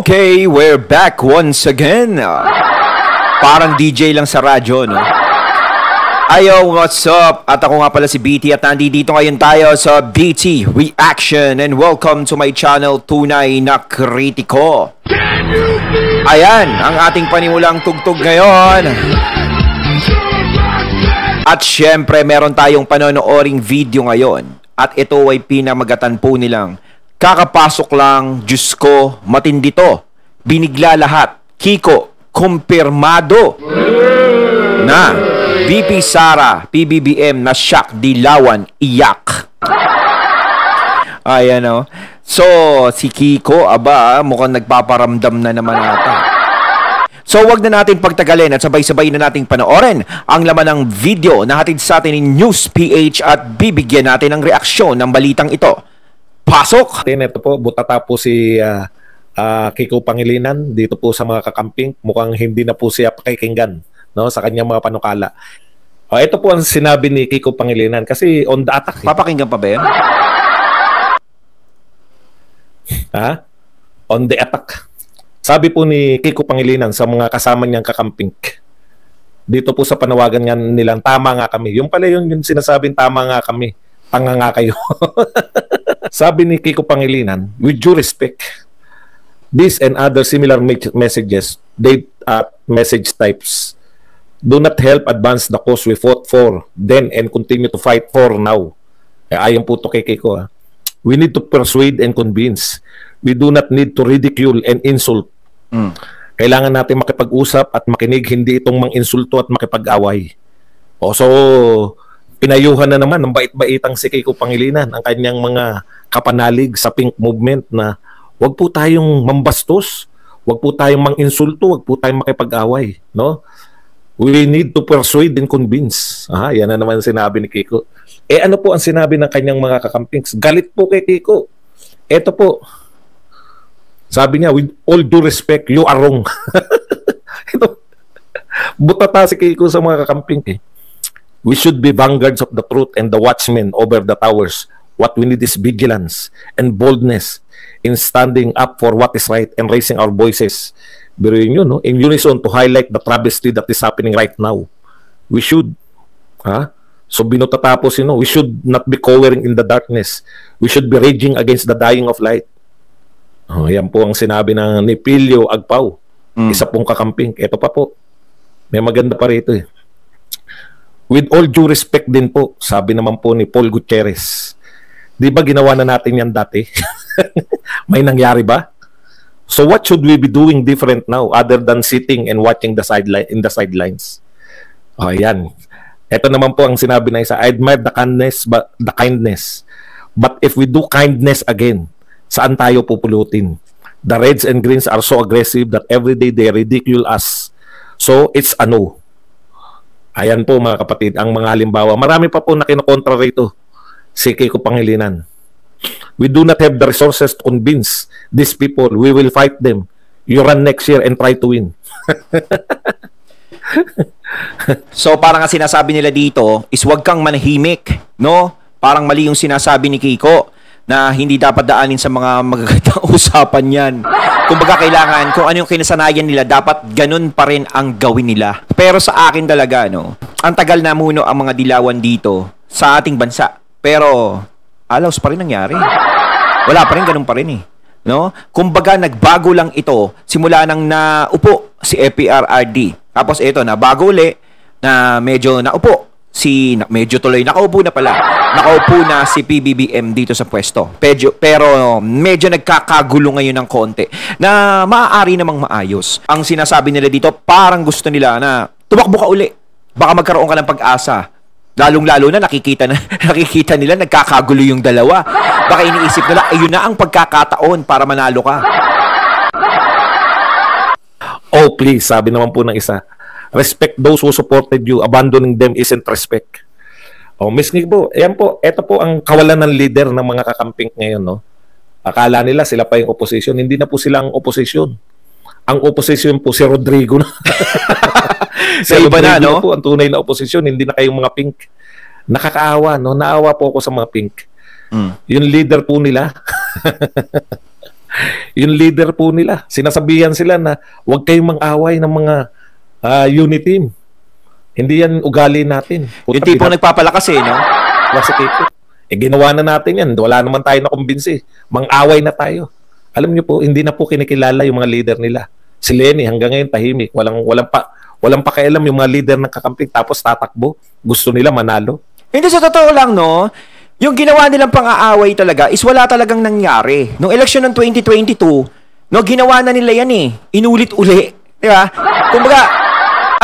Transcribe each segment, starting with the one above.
Okay, we're back once again. Parang DJ lang sa radyo, no? Ayo, what's up? At ako nga pala si BT at nandito ngayon tayo sa BT Reaction and welcome to my channel, Tunay na Kritiko. Ayan, ang ating panimulang tugtog ngayon. At syempre, meron tayong panonooring video ngayon. At ito ay pinamagatan po nilang kakapasok lang, Diyos ko, matindi to. Binigla lahat. Kiko, kumpirmado na VP Sara, PBBM na shock, dilawan, iyak. Ayan o. So, si Kiko, aba, mukhang nagpaparamdam na naman ata. So, wag na natin pagtagalin at sabay-sabay na nating panoorin ang laman ng video na hatid sa atin ni News PH at bibigyan natin ng reaksyon ng balitang ito. Pasok! Ito po, butata po si Kiko Pangilinan dito po sa mga kakamping. Mukhang hindi na po siya pakikinggan, no, sa kanyang mga panukala. Ito po ang sinabi ni Kiko Pangilinan kasi on the attack. Papakinggan pa ba yan? On the attack. Sabi po ni Kiko Pangilinan sa mga kasama niyang kakamping dito po sa panawagan nga nilang tama nga kami. Yung pala yung sinasabing tama nga kami. Tanga nga kayo. Sabi ni Kiko Pangilinan, with due respect, this and other similar messages, message types, do not help advance the cause we fought for then and continue to fight for now. Ayon po to kay Kiko. We need to persuade and convince. We do not need to ridicule and insult. Kailangan natin makipag-usap at makinig, hindi itong mang-insulto at makipag-away. So, pinayuhan na naman ng bait-baitang si Kiko Pangilinan ang kanyang mga kapanalig sa pink movement na wag po tayong mambastos, wag po tayong mang-insulto, wag po tayong makipag-away, no? We need to persuade and convince. Yan na naman sinabi ni Kiko. Ano po ang sinabi ng kanyang mga kakampings? Galit po kay Kiko. Ito po. Sabi niya, with all due respect, you are wrong. Ito. Butata si Kiko sa mga kakamping. We should be vanguards of the truth and the watchmen over the towers. What we need is vigilance and boldness in standing up for what is right and raising our voices. Biruin nyo, no? In unison to highlight the travesty that is happening right now. We should. So binutatapos, we should not be cowering in the darkness. We should be raging against the dying of light. Yan po ang sinabi ng ni Pilio Agpao. Isa pong kakamping. Ito pa po. May maganda pa rito eh. With all due respect din po, sabi naman po ni Paul Gutierrez, di ba ginawa na natin yan dati? May nangyari ba? So what should we be doing different now other than sitting and watching the sidelines? Yan. Ito naman po ang sinabi na isa, I admire the kindness. But if we do kindness again, saan tayo pupulutin? The Reds and Greens are so aggressive that every day they ridicule us. So it's a no. Ayan po mga kapatid, ang mga halimbawa. Marami pa po na kinokontra rito si Kiko Pangilinan. We do not have the resources to convince these people. We will fight them. You run next year and try to win. So parang ang sinasabi nila dito is wag kang manahimik, no? Parang mali yung sinasabi ni Kiko na hindi dapat daanin sa mga magagandang usapan yan. Kumbaga kailangan, kung ano yung kinasanayan nila, dapat ganun pa rin ang gawin nila. Pero sa akin talaga, no, ang tagal na muno ang mga dilawan dito sa ating bansa. Pero, alaws pa rin nangyari. Wala pa rin, ganun pa rin eh. No? Kumbaga, nagbago lang ito simula nang naupo si FPRRD. Tapos ito, nabago uli na medyo naupo. Medyo tuloy, nakaupo na pala. Nakaupo na si PBBM dito sa pwesto. Pero medyo nagkakagulo ngayon ng konti na maaari namang maayos. Ang sinasabi nila dito, parang gusto nila na tumakbo ka uli. Baka magkaroon ka ng pag-asa. Lalong-lalo na nakikita nila nagkakagulo yung dalawa. Baka iniisip nila, ayun na ang pagkakataon para manalo ka. Oh, please, sabi naman po ng isa. Respect those who supported you. Abandoning them isn't respect. Miski po, ayan po, ito po ang kawalan ng leader ng mga kakamping ngayon, no? Akala nila sila pa yung opposition. Hindi na po sila ang opposition. Ang opposition po si Rodrigo na. Sa iba na, no? Po, ang tunay na opposition, hindi na kayong mga pink. Nakakaawa, no? Naawa po ako sa mga pink. Yung leader po nila, Yung leader po nila, sinasabihan sila na huwag kayong mang-away ng mga unit team. Hindi yan ugali natin. Yung tipo nagpapalakas no? Kasi tipo, ginawa na natin yan. Wala naman tayo na kumbinsi. Mang-away na tayo. Alam niyo po, hindi na po kinikilala yung mga leader nila. Si Lenny hanggang ngayon tahimik. Walang pakialam yung mga leader ng kakamping tapos tatakbo. Gusto nila manalo. Hindi, sa totoo lang, no? Yung ginawa nilang pang-aaway talaga is wala talagang nangyari. Nung eleksyon ng 2022, no, ginawa na nila yan Inulit-uli. Di ba? Kumbaga,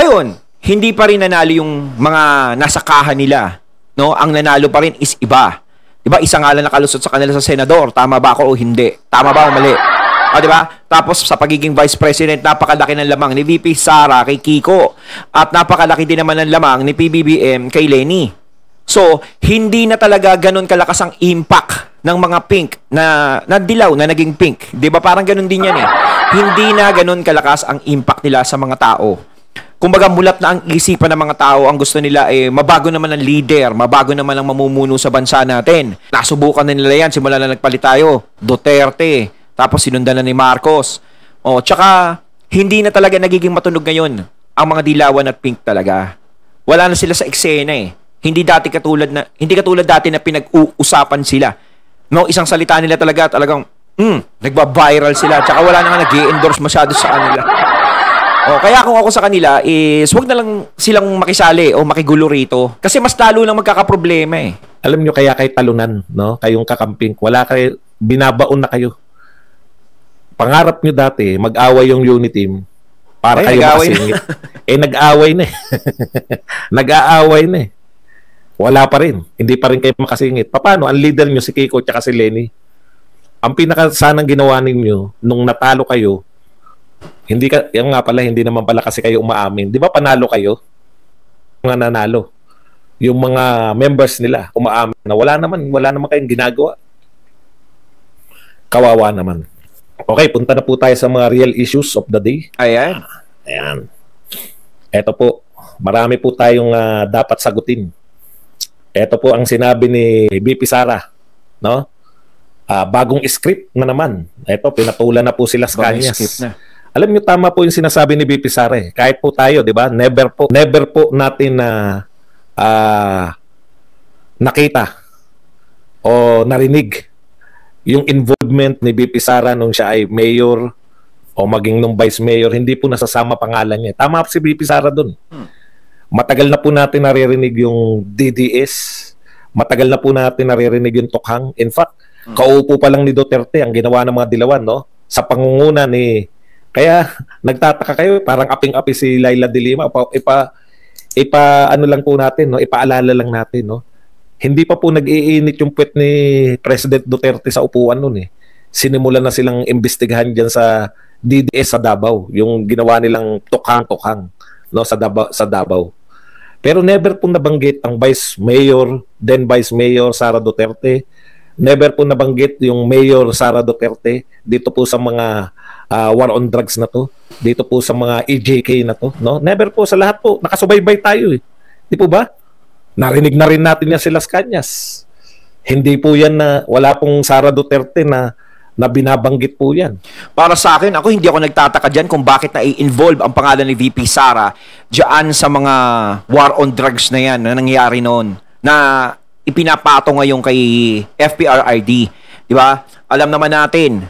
ayun, hindi pa rin nanalo yung mga nasa kaha nila. No? Ang nanalo pa rin is iba. Di ba? Isa nga lang nakalusot sa kanila sa senador. Tama ba ako o hindi? Tama ba o mali? Di ba? Tapos sa pagiging vice president, napakalaki ng lamang ni VP Sara kay Kiko. At napakalaki din naman ng lamang ni PBBM kay Lenny. So, hindi na talaga ganun kalakas ang impact ng mga pink na dilaw na naging pink. 'Di ba? Parang ganun din 'yan Hindi na ganun kalakas ang impact nila sa mga tao. Kumbaga mulat na ang isipan ng mga tao, ang gusto nila mabago naman ang leader, mabago naman ang mamumuno sa bansa natin. Nasubukan na nila 'yan simula na nagpalit tayo. Duterte, tapos sinundan na ni Marcos. Tsaka hindi na talaga nagiging matunog ngayon ang mga dilawan at pink talaga. Wala na sila sa eksena Hindi katulad dati na pinag-uusapan sila. No, isang salita nila talagang nagba-viral sila. Tsaka wala nang nag-i-endorse masyado sa kanila. Kaya kung ako sa kanila is wag na lang silang makisali o makigulo rito kasi mas lalo lang magkakaproblema Alam nyo kaya kayo talunan, no? Kayong kakamping, wala kayo, binabaon na kayo. Pangarap nyo dati, mag-away yung unit team para kayo makasingit. Nag-away na Nag-aaway na Wala pa rin. Hindi pa rin kayo makasingit. Paano? Ang leader nyo si Kiko at si Lenny. Ang pinakasanang ginawa ninyo nung natalo kayo, yan nga pala, hindi naman pala kasi kayo umaamin. Di ba panalo kayo? Mga nanalo. Yung mga members nila umaamin na wala naman kayong ginagawa. Kawawa naman. Okay, punta na po tayo sa mga real issues of the day. Ayan. Ito po, marami po tayong dapat sagutin. Ito po ang sinabi ni VP Sara, no? Bagong script na naman. Ito, pinatulan na po sila sa Kanyas. Alam niyo, tama po yung sinasabi ni VP Sara. Kahit po tayo, di ba? Never po natin na nakita o narinig yung involvement ni VP Sara nung siya ay mayor o maging nung vice mayor. Hindi po nasasama pangalan niya. Tama po si VP Sara dun. Matagal na po natin naririnig yung DDS. Matagal na po natin naririnig yung tukhang. In fact, kaupo pa lang ni Duterte ang ginawa ng mga dilawan, no? Sa pangunguna ni... Kaya, nagtataka kayo, parang aping-api si Laila de Lima. Ano lang po natin, no? Ipaalala lang natin, no? Hindi pa po nag-iinit yung puwet ni President Duterte sa upuan nun, Sinimulan na silang imbestigahan dyan sa DDS sa Davao. Yung ginawa nilang tukhang-tukhang, no? Sa Davao. Pero never po nabanggit ang Vice Mayor, then Vice Mayor Sara Duterte. Never po nabanggit yung Mayor Sara Duterte dito po sa mga war on drugs na to. Dito po sa mga EJK na to, no? Never po, sa lahat po. Nakasubaybay tayo Di po ba? Narinig na rin natin yan sila sa Kanyas. Hindi po yan wala pong Sara Duterte na binabanggit po yan. Para sa akin, hindi ako nagtataka dyan kung bakit na-involve ang pangalan ni VP Sara dyan sa mga war on drugs na yan na nangyayari noon na ipinapato ngayon kay FPRRD. Di ba? Alam naman natin,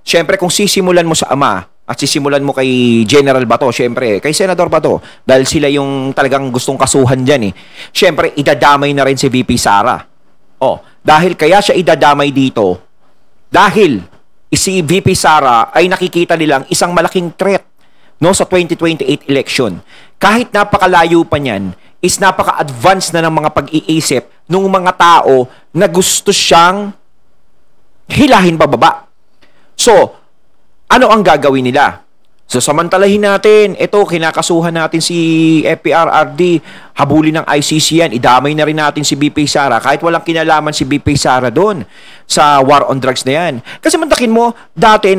syempre kung sisimulan mo sa ama at sisimulan mo kay General Bato, syempre, kay Senador Bato, dahil sila yung talagang gustong kasuhan dyan syempre, idadamay na rin si VP Sara. Dahil kaya siya idadamay dito, dahil si VP Sara ay nakikita nilang isang malaking threat sa 2028 election. Kahit napakalayo pa niyan, is napaka-advance na ng mga pag-iisip ng mga tao na gusto siyang hilahin pababa. So, ano ang gagawin nila? So, samantalahin natin, kinakasuhan natin si FPRRD, habulin ng ICC yan, idamay na rin natin si BP Sara kahit walang kinalaman si BP Sara doon sa war on drugs na yan. Kasi mantakin mo, dati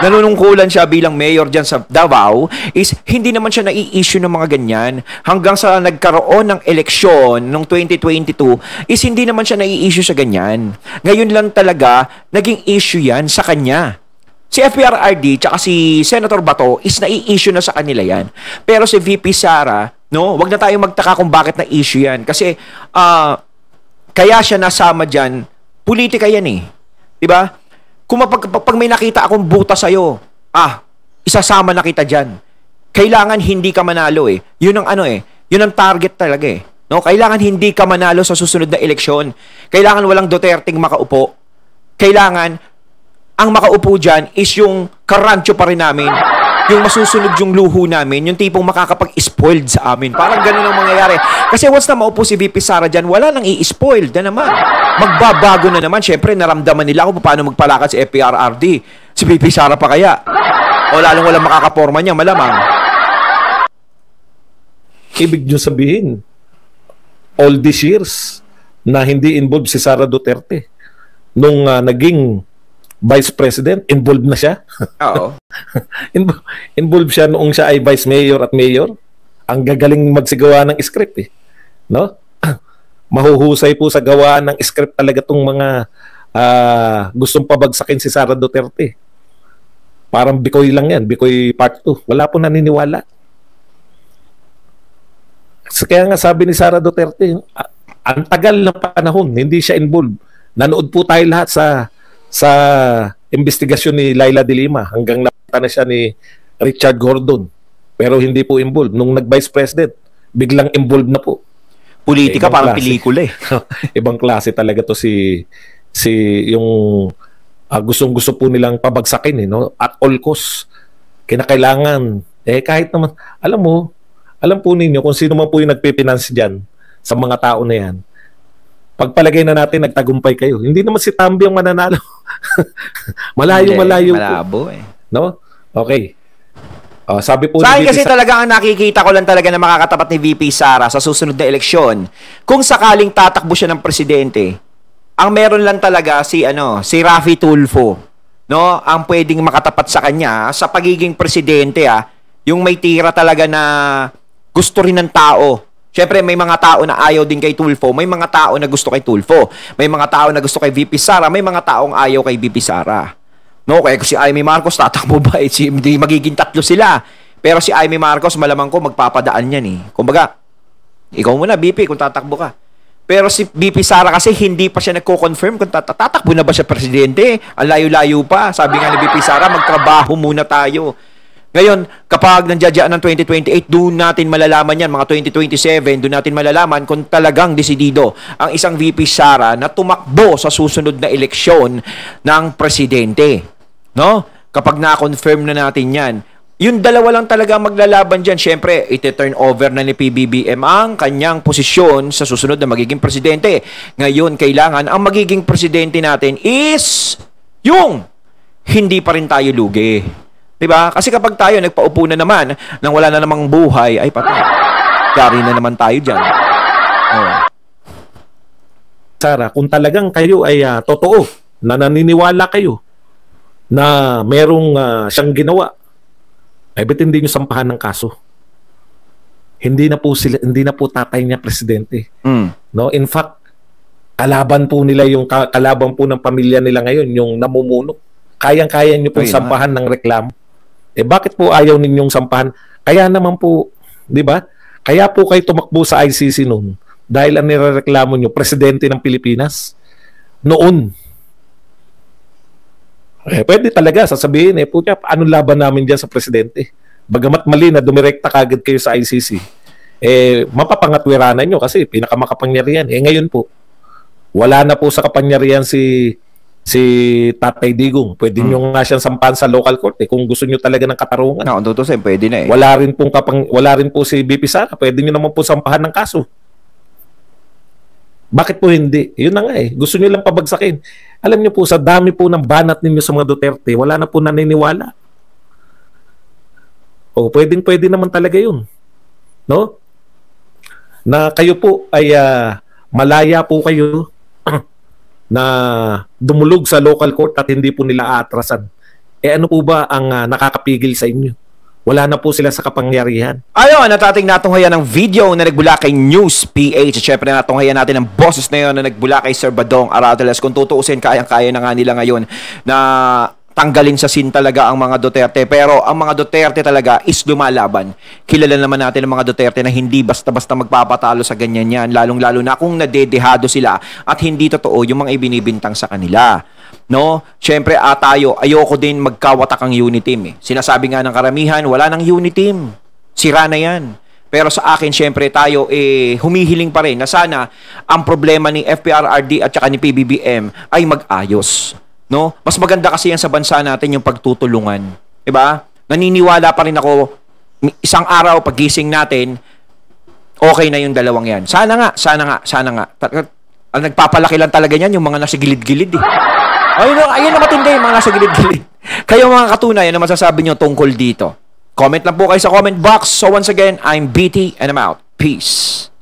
nanunungkulan siya bilang mayor dyan sa Davao, is hindi naman siya nai-issue ng mga ganyan. Hanggang sa nagkaroon ng eleksyon noong 2022, is hindi naman siya nai-issue sa ganyan. Ngayon lang talaga, naging issue yan sa kanya. Si FPRRD tsaka si Senator Bato is nai-issue na sa kanila yan. Pero si VP Sara, no, wag na tayong magtaka kung bakit na-issue yan. Kasi kaya siya nasama dyan, politika yan eh. Diba? Kung pag may nakita akong buta sa'yo, isasama na kita dyan. Kailangan hindi ka manalo eh. Yun ang yun ang target talaga eh. No? Kailangan hindi ka manalo sa susunod na eleksyon. Kailangan walang Duterteng makaupo. Kailangan ang makaupo dyan is yung karancho pa rin namin, yung masusunod yung luho namin, yung tipong makakapag-spoiled sa amin. Parang ganun ang mangyayari. Kasi once na maupo si VP Sara dyan, wala nang i-spoiled na naman. Magbabago na naman. Siyempre, naramdaman nila kung paano magpalakad si FPRRD. Si VP Sara pa kaya? O lalong walang makakaporma niya, malamang. Ibig nyo sabihin, all these years na hindi involved si Sara Duterte, nung naging Vice President, involved na siya. Oo. Involved siya noong siya ay Vice Mayor at Mayor. Ang gagaling magsigawa ng script eh. No? Mahuhusay po sa gawa ng script talaga tong mga gustong pabagsakin si Sara Duterte. Parang Bikoy lang yan. Bikoy part 2. Wala po naniniwala. Kaya nga sabi ni Sara Duterte, ang tagal ng panahon, hindi siya involved. Nanood po tayo lahat sa investigasyon ni Laila de Lima hanggang napata na siya ni Richard Gordon. Pero hindi po involved. Nung nag-Vice President, biglang involved na po. Politika parang pelikula eh. Ibang klase talaga to si yung gustong-gusto po nilang pabagsakin no? At all cost. Kinakailangan. Kahit naman, alam po ninyo kung sino man po yung nagpipinance dyan sa mga tao na yan. Pagpalagay na natin, nagtagumpay kayo. Hindi naman si Tambi ang mananalo. malayo malabo po. eh. No? Okay. Sabi po sa akin ni kasi talaga ang nakikita ko lang talaga na makakatapat ni VP Sara sa susunod na eleksyon. Kung sakaling tatakbo siya ng presidente, ang meron lang talaga si Raffy Tulfo, no? Ang pwedeng makatapat sa kanya sa pagiging presidente yung may tira talaga na gusto rin ng tao. Siyempre, may mga tao na ayaw din kay Tulfo, may mga tao na gusto kay Tulfo, may mga tao na gusto kay VP Sara, may mga taong ayaw kay VP Sara. No, kaya kung si Amy Marcos tatakbo ba, hindi magiging tatlo sila. Pero si Amy Marcos, malamang ko magpapadaan yan eh. Kumbaga, ikaw muna, VP, kung tatakbo ka. Pero si VP Sara kasi hindi pa siya nagko-confirm kung tatakbo na ba siya presidente. Ang layo-layo pa. Sabi nga ni VP Sara, magtrabaho muna tayo. Ngayon, kapag nandiyadyaan ng 2028, doon natin malalaman yan, mga 2027, doon natin malalaman kung talagang desidido ang isang VP Sara na tumakbo sa susunod na eleksyon ng presidente. No? Kapag na-confirm na natin yan, yung dalawa lang talaga maglalaban dyan. Siyempre, iti-turn over na ni PBBM ang kanyang posisyon sa susunod na magiging presidente. Ngayon, kailangan ang magiging presidente natin is yung hindi pa rin tayo lugi. Diba? Kasi kapag tayo nagpaupo na naman nang wala na namang buhay, ay patay. Yari na naman tayo dyan. Sara, kung talagang kayo ay totoo na naniniwala kayo na merong siyang ginawa, ay ba't hindi nyo sampahan ng kaso? Hindi na po tatay niya presidente. No? In fact, kalaban po nila yung kalaban po ng pamilya nila ngayon, yung namumuno. Kayang-kaya nyo pong sampahan ng reklamo. Bakit po ayaw ninyong sampahan? Kaya naman po, di ba? Kaya po kayo tumakbo sa ICC noon dahil ang nirereklamo nyo, presidente ng Pilipinas. Noon. Pwede talaga sasabihin, pucha, anong laban namin dyan sa presidente? Bagamat mali na dumirekta kagad kayo sa ICC, mapapangatwiranan nyo kasi pinakamakapangyarihan. Ngayon po, wala na po sa kapangyarihan si Tatay Digong. Pwede nyo nga siyang sampahan sa local court kung gusto nyo talaga ng katarungan. No, tutusin, pwede na eh. Wala rin po si BP Sara. Pwede nyo naman po sampahan ng kaso. Bakit po hindi? Yun na nga Gusto nyo lang pabagsakin. Alam nyo po, sa dami po ng banat ninyo sa mga Duterte, wala na po naniniwala. O pwedeng-pwede naman talaga yun. No? Na kayo po ay malaya po kayo na dumulog sa local court at hindi po nila aatrasan. Ano po ba ang nakakapigil sa inyo? Wala na po sila sa kapangyarihan. Ayun, natating natunghayan ng video na nagbula kay News PH. At syempre natunghayan natin ang boses na yun na nagbula kay Sir Badong Arateles. Kung tutuusin, kayang-kaya na nga nila ngayon na tanggalin sa scene talaga ang mga Duterte. Pero ang mga Duterte talaga is lumalaban. Kilala naman natin ang mga Duterte na hindi basta-basta magpapatalo sa ganyan yan. Lalong-lalo na kung nadedehado sila at hindi totoo yung mga ibinibintang sa kanila. No? Siyempre, tayo, ayoko din magkawatak ang unit team. Sinasabi nga ng karamihan, wala nang unit team. Sira na yan. Pero sa akin, siyempre, tayo humihiling pa rin na sana ang problema ni FPRRD at saka ni PBBM ay mag-ayos. No? Mas maganda kasi yan sa bansa natin yung pagtutulungan. Diba? Naniniwala pa rin ako, isang araw, pagising natin, okay na yung dalawang yan. Sana nga. Ang nagpapalaki lang talaga yan, yung mga nasa gilid-gilid ayun na matindi, yung mga nasa gilid-gilid. Kayo mga katunay, ano masasabi nyo tungkol dito? Comment lang po kayo sa comment box. So once again, I'm BT and I'm out. Peace.